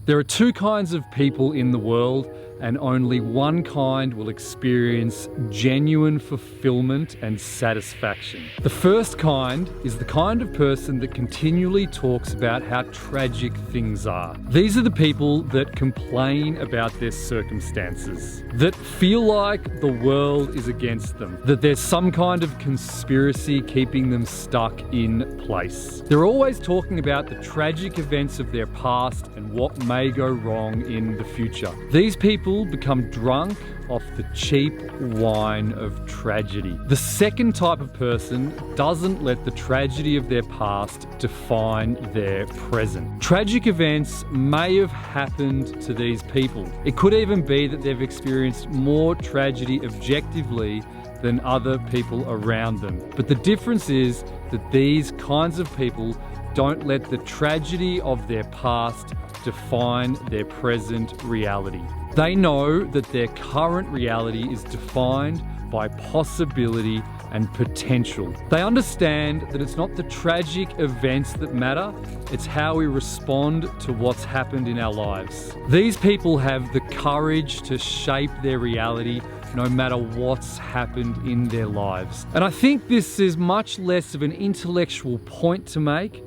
There are two kinds of people in the world, and only one kind will experience genuine fulfillment and satisfaction. The first kind is the kind of person that continually talks about how tragic things are. These are the people that complain about their circumstances, that feel like the world is against them, that there's some kind of conspiracy keeping them stuck in place. They're always talking about the tragic events of their past and what may go wrong in the future. These people become drunk off the cheap wine of tragedy. The second type of person doesn't let the tragedy of their past define their present. Tragic events may have happened to these people. It could even be that they've experienced more tragedy objectively than other people around them. But the difference is that these kinds of people don't let the tragedy of their past define their present reality. They know that their current reality is defined by possibility and potential. They understand that it's not the tragic events that matter, it's how we respond to what's happened in our lives. These people have the courage to shape their reality no matter what's happened in their lives. And I think this is much less of an intellectual point to make,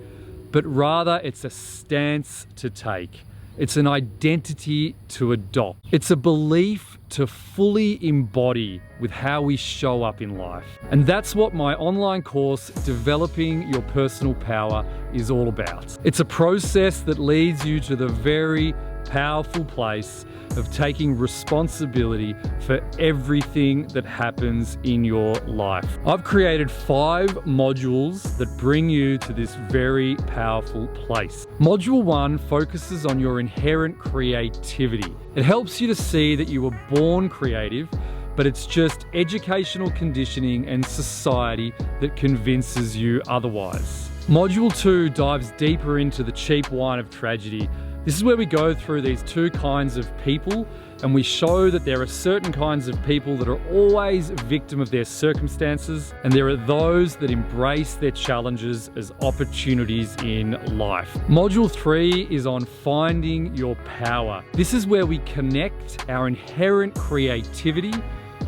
but rather it's a stance to take. It's an identity to adopt. It's a belief to fully embody with how we show up in life. And that's what my online course, Developing Your Personal Power, is all about. It's a process that leads you to the very powerful place of taking responsibility for everything that happens in your life. I've created 5 modules that bring you to this very powerful place. Module 1 focuses on your inherent creativity. It helps you to see that you were born creative, but it's just educational conditioning and society that convinces you otherwise. Module 2 dives deeper into the cheap wine of tragedy. This is where we go through these two kinds of people, and we show that there are certain kinds of people that are always a victim of their circumstances, and there are those that embrace their challenges as opportunities in life. Module 3 is on finding your power. This is where we connect our inherent creativity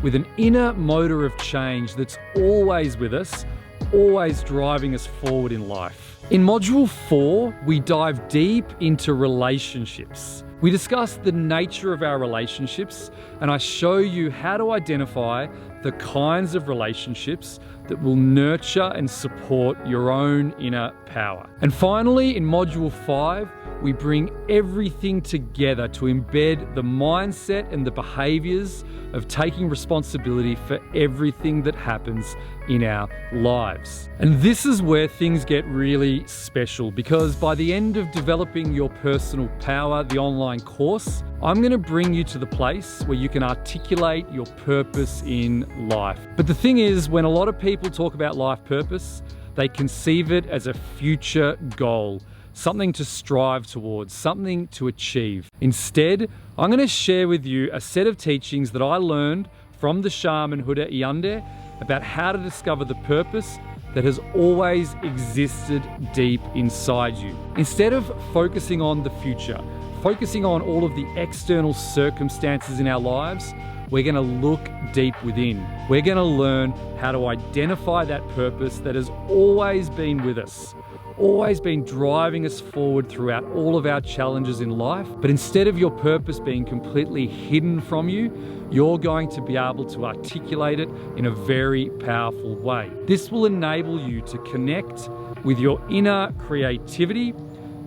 with an inner motor of change that's always with us, always driving us forward in life. In Module 4, we dive deep into relationships. We discuss the nature of our relationships, and I show you how to identify the kinds of relationships that will nurture and support your own inner power. And finally, in Module 5, we bring everything together to embed the mindset and the behaviors of taking responsibility for everything that happens in our lives. And this is where things get really special, because by the end of Developing Your Personal Power, the online course, I'm going to bring you to the place where you can articulate your purpose in life. But the thing is, when a lot of people talk about life purpose, they conceive it as a future goal, something to strive towards, something to achieve. Instead, I'm going to share with you a set of teachings that I learned from the shaman Huda Iande about how to discover the purpose that has always existed deep inside you. Instead of focusing on the future, focusing on all of the external circumstances in our lives, we're going to look deep within. We're going to learn how to identify that purpose that has always been with us, always been driving us forward throughout all of our challenges in life. But instead of your purpose being completely hidden from you, you're going to be able to articulate it in a very powerful way. This will enable you to connect with your inner creativity,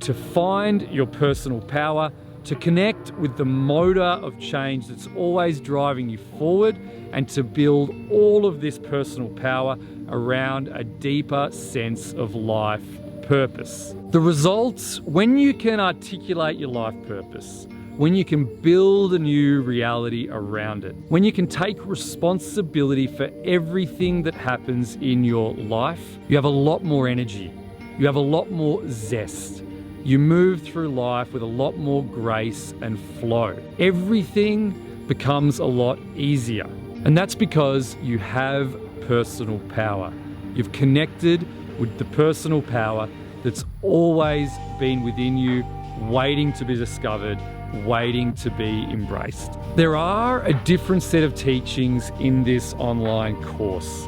to find your personal power, to connect with the motor of change that's always driving you forward, and to build all of this personal power around a deeper sense of life purpose. The results, when you can articulate your life purpose, when you can build a new reality around it, when you can take responsibility for everything that happens in your life, you have a lot more energy, you have a lot more zest. You move through life with a lot more grace and flow. Everything becomes a lot easier. And that's because you have personal power. You've connected with the personal power that's always been within you, waiting to be discovered, waiting to be embraced. There are a different set of teachings in this online course.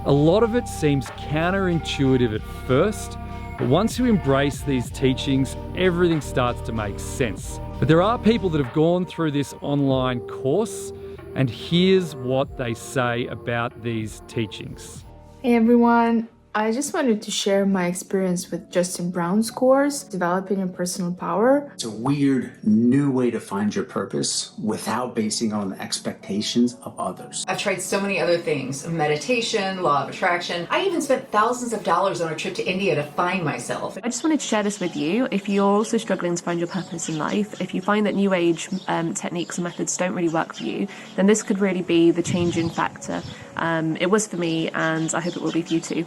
A lot of it seems counterintuitive at first, but once you embrace these teachings, everything starts to make sense. But there are people that have gone through this online course, and here's what they say about these teachings. Hey everyone, I just wanted to share my experience with Justin Brown's course, Developing Your Personal Power. It's a weird, new way to find your purpose without basing on the expectations of others. I've tried so many other things, meditation, law of attraction. I even spent thousands of dollars on a trip to India to find myself. I just wanted to share this with you. If you're also struggling to find your purpose in life, if you find that New Age techniques and methods don't really work for you, then this could really be the changing factor. It was for me, and I hope it will be for you too.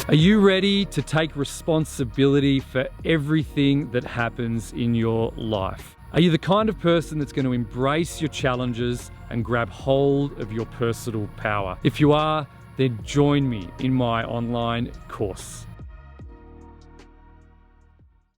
Are you ready to take responsibility for everything that happens in your life? Are you the kind of person that's going to embrace your challenges and grab hold of your personal power? If you are, then join me in my online course.